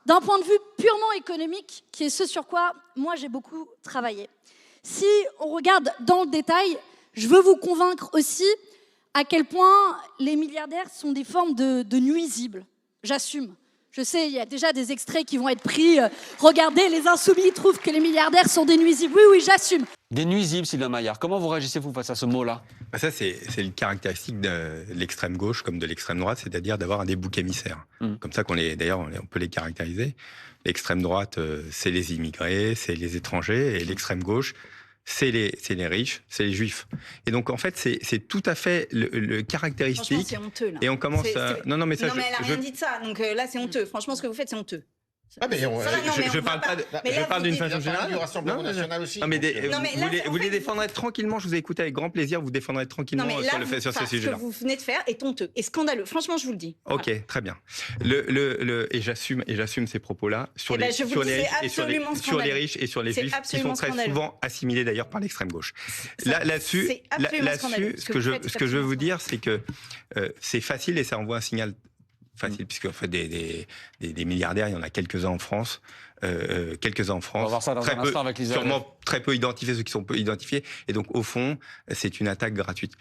d'un point de vue purement économique, qui est ce sur quoi moi j'ai beaucoup travaillé. Si on regarde dans le détail, je veux vous convaincre aussi à quel point les milliardaires sont des formes de nuisibles. J'assume. Je sais, il y a déjà des extraits qui vont être pris. Regardez, les insoumis trouvent que les milliardaires sont des nuisibles. Oui, j'assume. Des nuisibles, Sylvain Maillard. Comment vous réagissez-vous face à ce mot-là ? Ça, c'est une caractéristique de l'extrême gauche comme de l'extrême droite, c'est-à-dire d'avoir des boucs émissaires. Comme ça d'ailleurs, on peut les caractériser. L'extrême droite, c'est les immigrés, c'est les étrangers, et l'extrême gauche, c'est les riches, c'est les juifs. Et donc, en fait, c'est tout à fait le caractéristique. Franchement, c'est honteux, là. Et on commence à... Non, mais elle n'a rien dit de ça. Donc là, c'est honteux. Franchement, ce que vous faites, c'est honteux. Ah mais je parle d'une façon générale. Du Rassemblement national aussi. Non, mais vous les défendrez tranquillement. Je vous ai écouté avec grand plaisir. Vous défendrez tranquillement sur ce sujet-là. Ce que vous venez de faire est honteux et scandaleux. Franchement, je vous le dis. Ok, voilà. Très bien. Et j'assume ces propos-là sur les riches et sur les juifs qui sont très souvent assimilés d'ailleurs par l'extrême gauche. Là-dessus, ce que je veux vous dire, c'est que c'est facile et ça envoie un signal. Facile, puisque en fait, des milliardaires, il y en a quelques-uns en France. On va voir ça dans un instant avec Lisa. Sûrement très peu identifiés, ceux qui sont peu identifiés. Et donc, au fond, c'est une attaque gratuite.